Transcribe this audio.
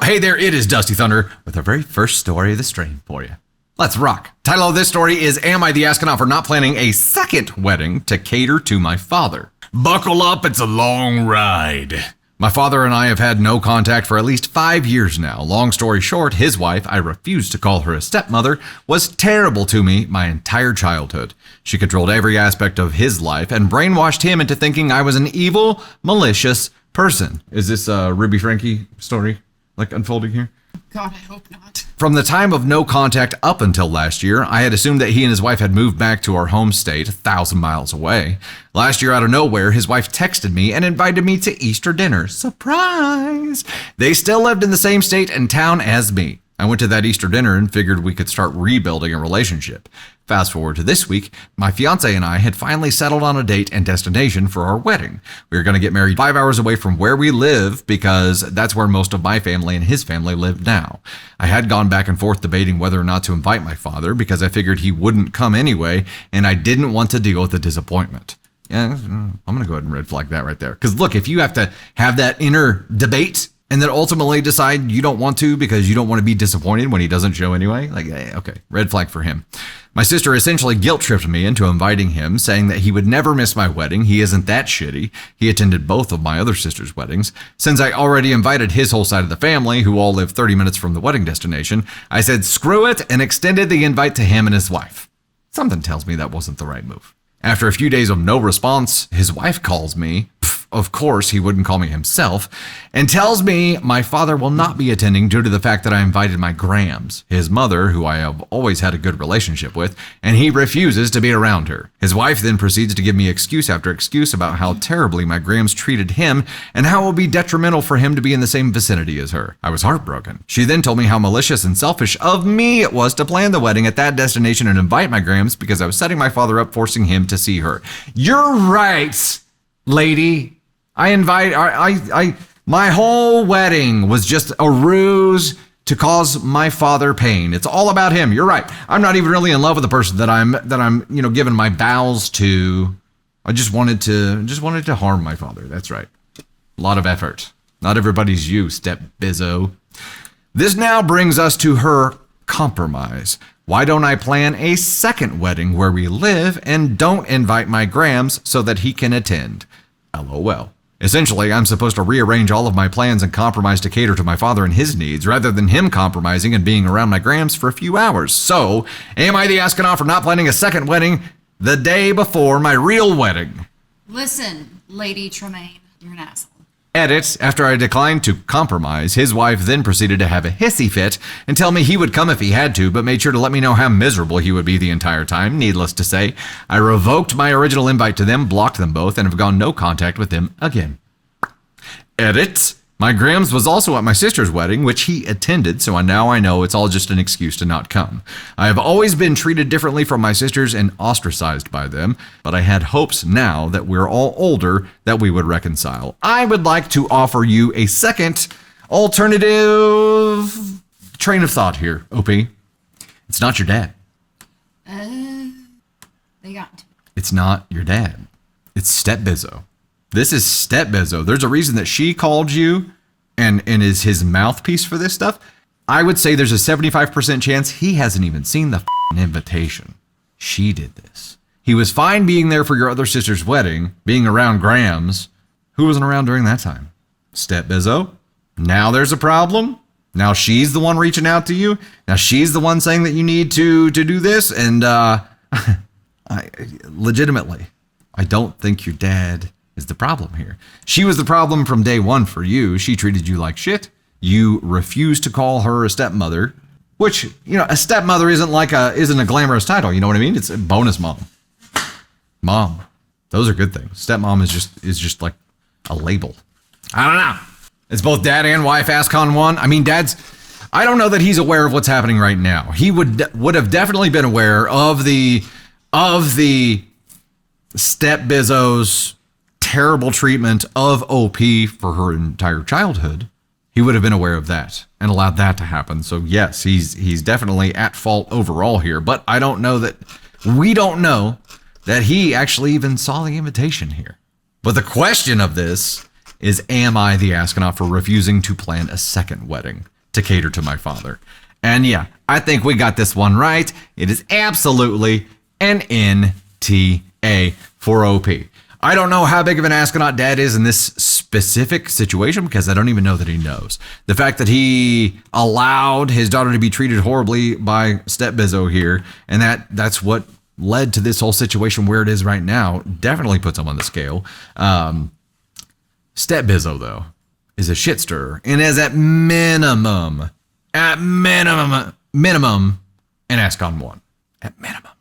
Hey there, it is Dusty Thunder with the very first story of the stream for you. Let's rock. Title of this story is Am I the Astronaut for Not Planning a Second Wedding to Cater to My Father? Buckle up, it's a long ride. My father and I have had no contact for at least 5 years now. Long story short, his wife, I refuse to call her a stepmother, was terrible to me my entire childhood. She controlled every aspect of his life and brainwashed him into thinking I was an evil, malicious person. Is this a Ruby Frankie story unfolding here? God, I hope not. From the time of no contact up until last year, I had assumed that he and his wife had moved back to our home state 1,000 miles away. Last year, out of nowhere, his wife texted me and invited me to Easter dinner. Surprise! They still lived in the same state and town as me. I went to that Easter dinner and figured we could start rebuilding a relationship. Fast forward to this week, my fiance and I had finally settled on a date and destination for our wedding. We were going to get married 5 hours away from where we live because that's where most of my family and his family live now. I had gone back and forth debating whether or not to invite my father because I figured he wouldn't come anyway, and I didn't want to deal with the disappointment. Yeah, I'm going to go ahead and red flag that right there. Because look, if you have to have that inner debate and then ultimately decide you don't want to because you don't want to be disappointed when he doesn't show anyway, okay, red flag for him. My sister essentially guilt-tripped me into inviting him, saying that he would never miss my wedding. He isn't that shitty. He attended both of my other sister's weddings. Since I already invited his whole side of the family, who all live 30 minutes from the wedding destination, I said screw it and extended the invite to him and his wife. Something tells me that wasn't the right move. After a few days of no response, his wife calls me. Of course, he wouldn't call me himself, and tells me my father will not be attending due to the fact that I invited my Grams, his mother, who I have always had a good relationship with, and he refuses to be around her. His wife then proceeds to give me excuse after excuse about how terribly my Grams treated him and how it will be detrimental for him to be in the same vicinity as her. I was heartbroken. She then told me how malicious and selfish of me it was to plan the wedding at that destination and invite my Grams because I was setting my father up, forcing him to see her. You're right, lady. My whole wedding was just a ruse to cause my father pain. It's all about him. You're right. I'm not even really in love with the person that I'm giving my vows to. I just wanted to harm my father. That's right. A lot of effort. Not everybody's you, step bizzo. This now brings us to her compromise. Why don't I plan a second wedding where we live and don't invite my Grams so that he can attend? LOL. Essentially, I'm supposed to rearrange all of my plans and compromise to cater to my father and his needs, rather than him compromising and being around my Grams for a few hours. So, am I the astronaut for not planning a second wedding the day before my real wedding? Listen, Lady Tremaine, you're an asshole. Edit, after I declined to compromise, his wife then proceeded to have a hissy fit and tell me he would come if he had to, but made sure to let me know how miserable he would be the entire time. Needless to say, I revoked my original invite to them, blocked them both, and have gone no contact with them again. Edit, my Grams was also at my sister's wedding, which he attended, so now I know it's all just an excuse to not come. I have always been treated differently from my sisters and ostracized by them, but I had hopes now that we're all older that we would reconcile. I would like to offer you a second alternative train of thought here, OP. It's not your dad. They got to. It's not your dad. It's Step Bizzo. This is Step Bizzo. There's a reason that she called you and is his mouthpiece for this stuff. I would say there's a 75% chance he hasn't even seen the invitation. She did this. He was fine being there for your other sister's wedding, being around Grams. Who wasn't around during that time? Step Bizzo. Now there's a problem. Now she's the one reaching out to you. Now she's the one saying that you need to do this. And legitimately, I don't think your dad is the problem here. She was the problem from day one for you. She treated you like shit. You refused to call her a stepmother, which, a stepmother isn't a glamorous title. You know what I mean? It's a bonus mom. Mom. Those are good things. Stepmom is just like a label. I don't know. It's both dad and wife ASCON 1. I mean, I don't know that he's aware of what's happening right now. He would have definitely been aware of the Step Bizzo's terrible treatment of OP for her entire childhood. He would have been aware of that and allowed that to happen. So yes, he's definitely at fault overall here, but we don't know that he actually even saw the invitation here. But the question of this is, am I the astronaut for refusing to plan a second wedding? to cater to my father. And yeah, I think we got this one right. It is absolutely an NTA for OP. I don't know how big of an astronaut dad is in this specific situation because I don't even know that he knows. The fact that he allowed his daughter to be treated horribly by Step Bizzo here, and that's what led to this whole situation where it is right now, definitely puts him on the scale. Step Bizzo, though, is a shit stirrer and is at minimum, an ASCON 1. At minimum.